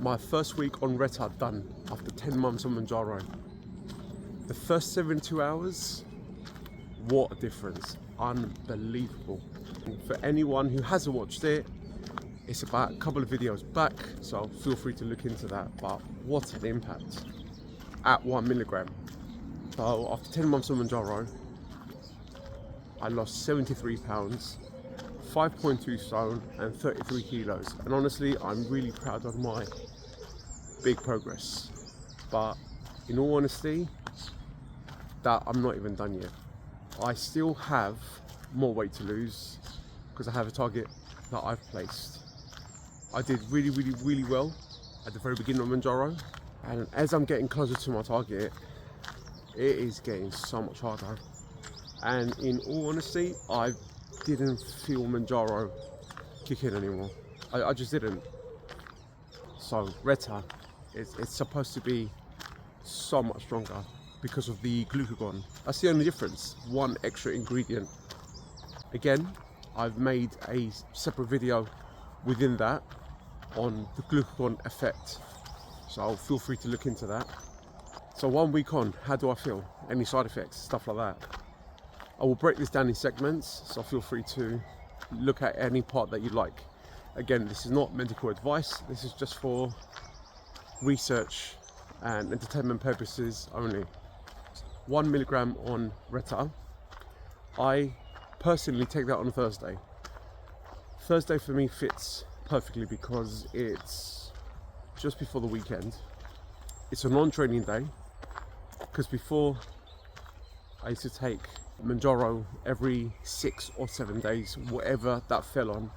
My first week on Reta done after 10 months on Mounjaro. The first 72 hours, what a difference. Unbelievable. For anyone who hasn't watched it, it's about a couple of videos back, so feel free to look into that. But what an impact at 1 milligram. So after 10 months on Mounjaro, I lost 73 pounds, 5.2 stone and 33 kilos. And honestly, I'm really proud of my big progress. But in all honesty, that I'm not even done yet. I still have more weight to lose because I have a target that I've placed. I did really well at the very beginning of Mounjaro, and as I'm getting closer to my target, it is getting so much harder. And in all honesty, I didn't feel Mounjaro kick in anymore. I just didn't. So Reta, it's supposed to be so much stronger because of the glucagon. That's the only difference, one extra ingredient. Again, I've made a separate video within that on the glucagon effect, so feel free to look into that. So 1 week on, how do I feel? Any side effects, stuff like that? I will break this down in segments, so feel free to look at any part that you like. Again, this is not medical advice, this is just for research and entertainment purposes only. 1 milligram on Reta. I personally take that on a Thursday. Thursday for me fits perfectly because it's just before the weekend. It's a non-training day, because before I used to take Mounjaro every 6 or 7 days, whatever that fell on.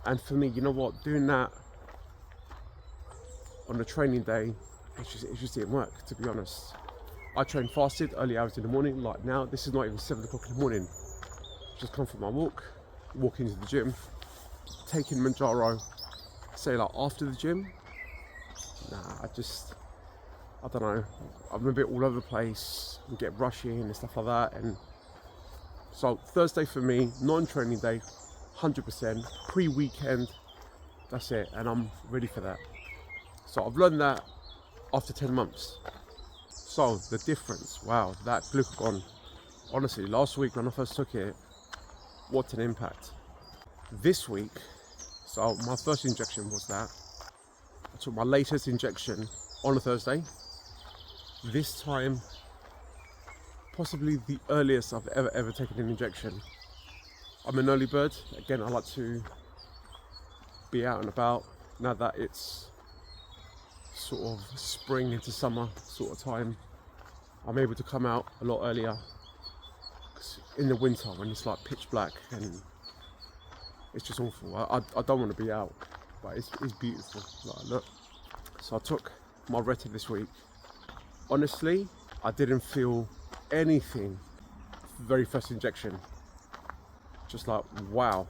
And for me, you know what, doing that on a training day, it just didn't work, to be honest. I train fasted early hours in the morning, like now. This is not even 7 o'clock in the morning. Just come from my walk into the gym, taking Mounjaro, say like after the gym. Nah, I don't know, I'm a bit all over the place, I get rushing and stuff like that. And so Thursday for me, non-training day, 100%, pre-weekend, that's it, and I'm ready for that. So I've learned that after 10 months. So the difference, wow, that glucagon, honestly, last week when I first took it, what an impact. This week, so my first injection was that. I took my latest injection on a Thursday. This time, possibly the earliest I've ever taken an injection. I'm an early bird. Again, I like to be out and about now that it's sort of spring into summer sort of time. I'm able to come out a lot earlier, 'cause in the winter when it's like pitch black and it's just awful. I don't want to be out, but it's beautiful. Like, look. So I took my Reta this week. Honestly, I didn't feel anything very first injection. Just like, wow.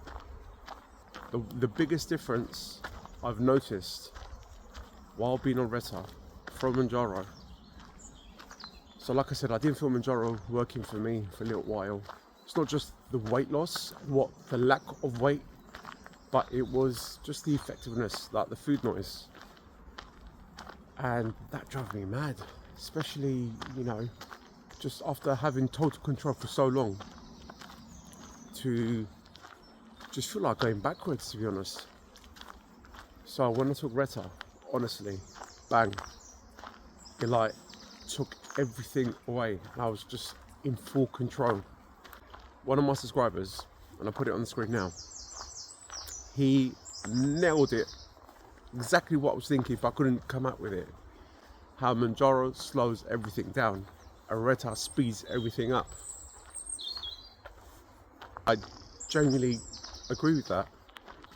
The biggest difference I've noticed while being on Reta from Mounjaro. So like I said, I didn't feel Mounjaro working for me for a little while. It's not just the weight loss, the lack of weight, but it was just the effectiveness, like the food noise. And that drove me mad, especially, you know, just after having total control for so long, to just feel like going backwards, to be honest. So when I took Reta, honestly, bang, it like took everything away. I was just in full control. One of my subscribers, and I put it on the screen now, he nailed it. Exactly what I was thinking if I couldn't come up with it. How Mounjaro slows everything down, and Reta speeds everything up. I genuinely agree with that.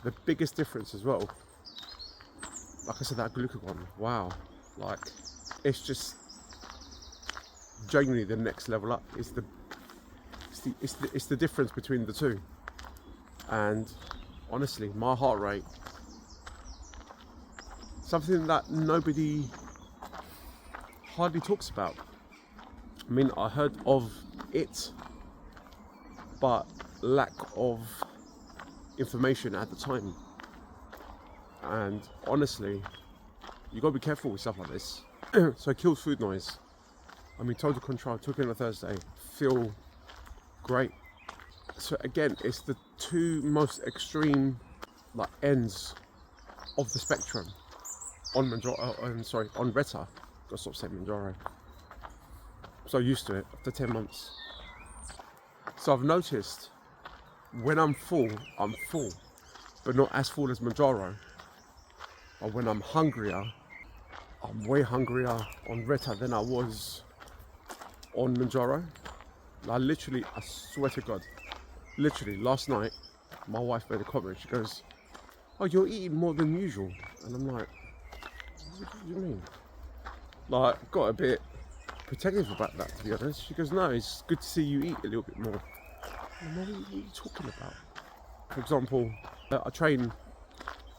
The biggest difference as well, like I said, that glucagon, wow, like it's just genuinely the next level up. It's the difference between the two. And honestly, my heart rate, something that nobody hardly talks about. I mean, I heard of it, but lack of information at the time. And honestly, you got to be careful with stuff like this. So it kills food noise. I'm in total control. Took it on a Thursday. Feel great. So again, it's the two most extreme like ends of the spectrum on Mounjaro. On Reta. Gotta stop saying Mounjaro. I'm so used to it after 10 months. So I've noticed when I'm full, but not as full as Mounjaro. Or when I'm hungrier, I'm way hungrier on Reta than I was on Mounjaro. I swear to God, literally last night, my wife made a comment. She goes, "Oh, you're eating more than usual," and I'm like, "What do you mean?" Like, got a bit protective about that, to be honest. She goes, "No, it's good to see you eat a little bit more." I'm like, what are you talking about? For example, I train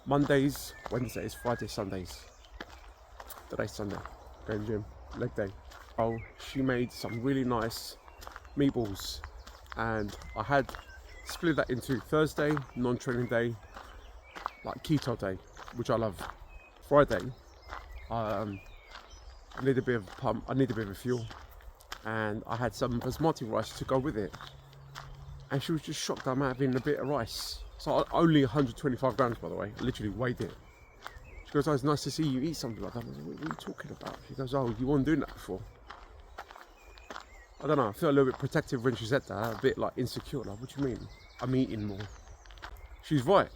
Mondays, Wednesdays, Fridays, Sundays. Today's Sunday, going gym, leg day. Oh, she made some really nice meatballs, and I had split that into Thursday, non-training day, like keto day, which I love. Friday, I need a bit of pump, I need a bit of fuel, and I had some basmati rice to go with it. And she was just shocked I'm having a bit of rice. So only 125 grams, by the way. I literally weighed it. She goes, "Oh, it's nice to see you eat something like that." I was like, "What are you talking about?" She goes, "Oh, you weren't doing that before." I don't know, I feel a little bit protective when she said that, a bit like insecure, like, "What do you mean? I'm eating more." She's right.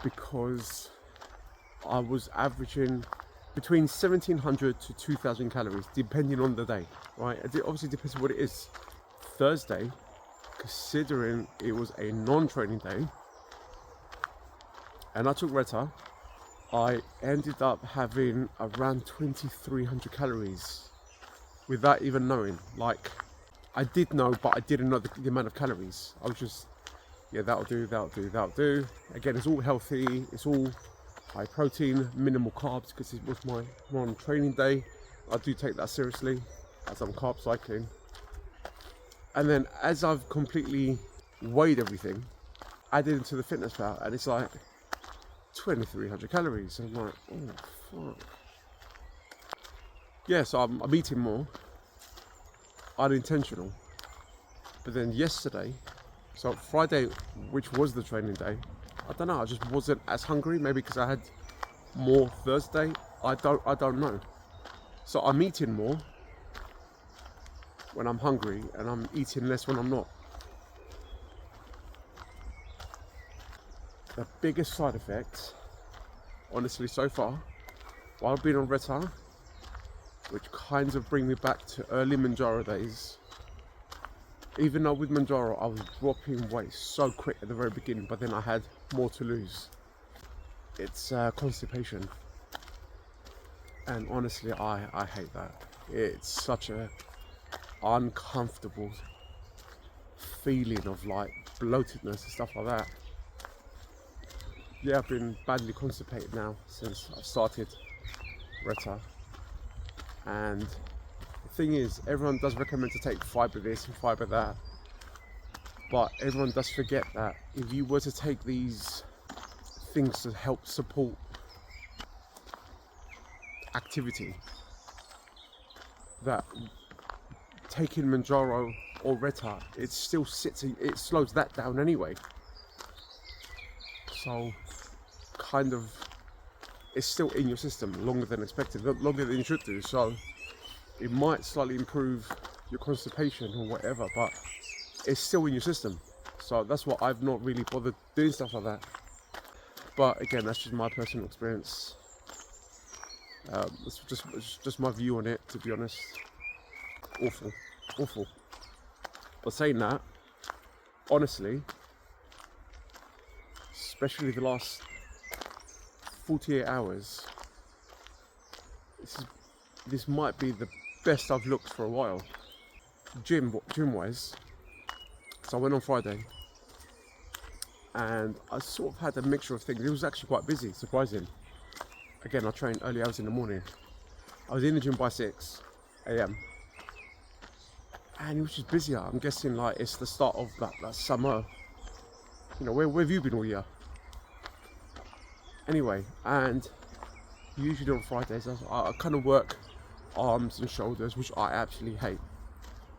Because I was averaging between 1,700 to 2,000 calories, depending on the day, right? It obviously depends on what it is. Thursday, considering it was a non-training day, and I took Reta, I ended up having around 2,300 calories without even knowing. Like, I did know, but I didn't know the amount of calories. I was just, yeah, that'll do. Again, it's all healthy, it's all high protein, minimal carbs, because it was my non-training day. I do take that seriously, as I'm carb cycling. And then as I've completely weighed everything, added into the fitness pal, and it's like 2,300 calories. I'm like, oh fuck. Yeah, so I'm eating more, unintentional. But then yesterday, so Friday, which was the training day, I don't know, I just wasn't as hungry, maybe because I had more Thursday. I don't know. So I'm eating more when I'm hungry, and I'm eating less when I'm not. The biggest side effect, honestly, so far, while I've been on Reta, which kind of bring me back to early Mounjaro days, even though with Mounjaro I was dropping weight so quick at the very beginning, but then I had more to lose. It's constipation. And honestly, I hate that. It's such a uncomfortable feeling of like bloatedness and stuff like that. Yeah, I've been badly constipated now since I started Reta. And the thing is, everyone does recommend to take fibre this and fibre that. But everyone does forget that if you were to take these things to help support activity, that taking Mounjaro or Reta, it still it slows that down anyway. So kind of, it's still in your system longer than expected, longer than you should do. So it might slightly improve your constipation or whatever, but it's still in your system. So that's why I've not really bothered doing stuff like that. But again, that's just my personal experience. It's just my view on it, to be honest. Awful. But saying that, honestly, especially the last 48 hours, this might be the best I've looked for a while. Gym wise, so I went on Friday, and I sort of had a mixture of things. It was actually quite busy, surprising. Again, I trained early hours in the morning. I was in the gym by 6 a.m. and it was just busier. I'm guessing like it's the start of that summer. You know, where have you been all year? Anyway, and usually on Fridays, I kind of work arms and shoulders, which I absolutely hate,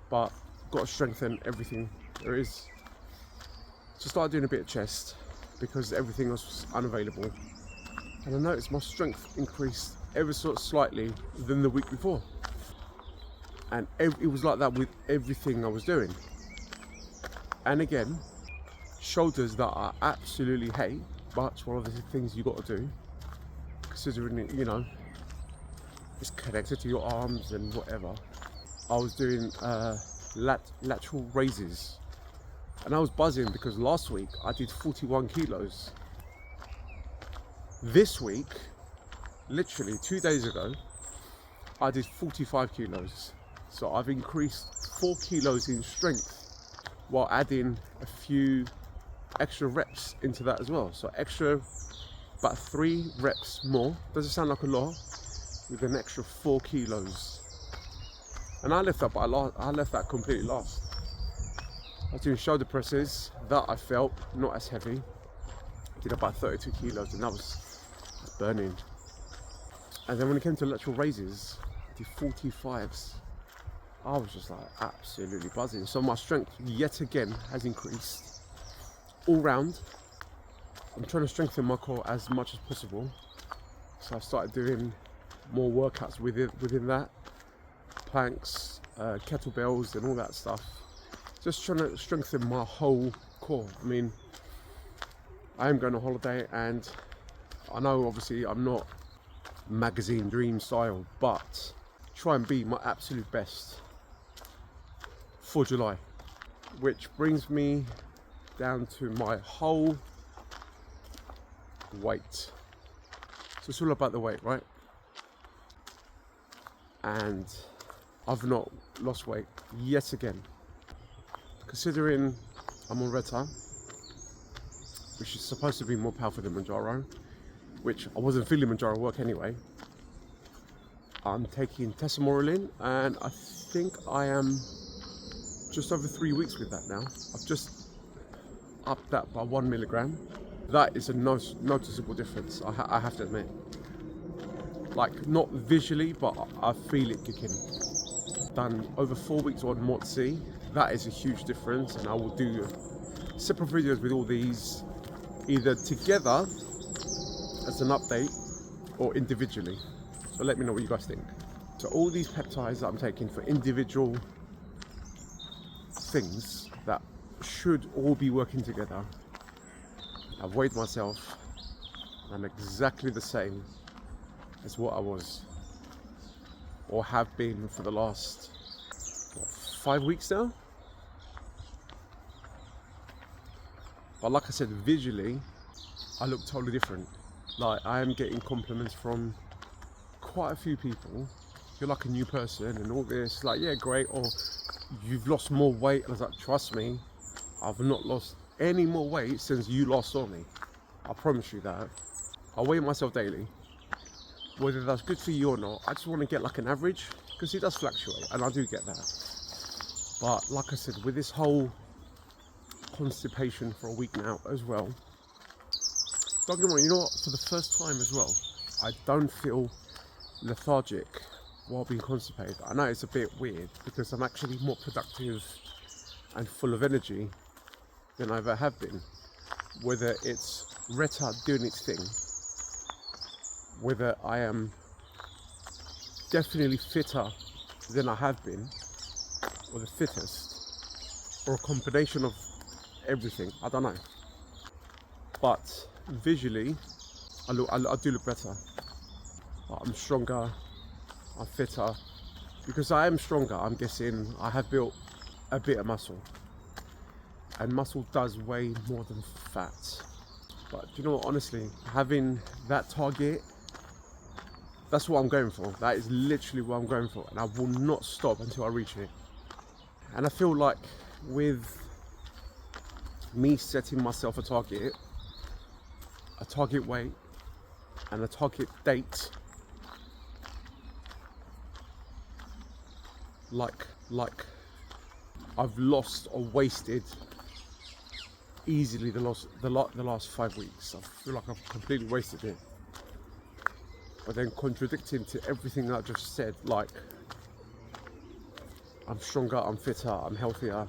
but got to strengthen everything there is. So I started doing a bit of chest because everything else was unavailable, and I noticed my strength increased ever so slightly than the week before, and it was like that with everything I was doing. And again, shoulders that I absolutely hate, but it's one of the things you got to do, considering it, you know, it's connected to your arms and whatever. I was doing lateral raises, and I was buzzing because last week I did 41 kilos. This week, literally 2 days ago, I did 45 kilos. So I've increased 4 kilos in strength while adding a few extra reps into that as well. So extra, about 3 reps more. Doesn't sound like a lot, with an extra 4 kilos. And I left that completely lost. I was doing shoulder presses that I felt not as heavy. I did about 32 kilos, and that was burning. And then when it came to lateral raises, I did 45s. I was just like absolutely buzzing. So my strength yet again has increased all round. I'm trying to strengthen my core as much as possible. So I've started doing more workouts within that. Planks, kettlebells and all that stuff. Just trying to strengthen my whole core. I mean, I am going on holiday, and I know obviously I'm not magazine dream style, but try and be my absolute best for July. Which brings me down to my whole weight. So it's all about the weight, right? And I've not lost weight yet again. Considering I'm on Reta, which is supposed to be more powerful than Mounjaro, which I wasn't feeling Mounjaro work anyway. I'm taking tesamorelin, and I think I am just over 3 weeks with that now. I've just upped that by 1 milligram. That is a noticeable difference, I have to admit. Like, not visually, but I feel it kicking. Done over 4 weeks on mots-c. That is a huge difference, and I will do separate videos with all these, either together as an update or individually. So let me know what you guys think. So all these peptides that I'm taking for individual things that should all be working together. I've weighed myself. I'm exactly the same as what I was or have been for the last 5 weeks now. But like I said, visually I look totally different. Like, I am getting compliments from quite a few people. You're like a new person and all this, like, yeah, great, or you've lost more weight. And I was like, trust me, I've not lost any more weight since you last saw me. I promise you that. I weigh myself daily. Whether that's good for you or not, I just want to get like an average, because it does fluctuate, and I do get that. But like I said, with this whole constipation for a week now as well, don't get me wrong, you know what, for the first time as well, I don't feel lethargic while being constipated. I know it's a bit weird because I'm actually more productive and full of energy than I ever have been. Whether it's Reta doing its thing, whether I am definitely fitter than I have been, or the fittest, or a combination of everything, I don't know. But visually, I do look better. I'm stronger, I'm fitter. Because I am stronger, I'm guessing I have built a bit of muscle. And muscle does weigh more than fat. But you know what, honestly, having that target, that's what I'm going for. That is literally what I'm going for. And I will not stop until I reach it. And I feel like with me setting myself a target weight, and a target date, like I've lost or wasted easily the last 5 weeks. I feel like I've completely wasted it. but then contradicting to everything I just said, like I'm stronger, I'm fitter, I'm healthier,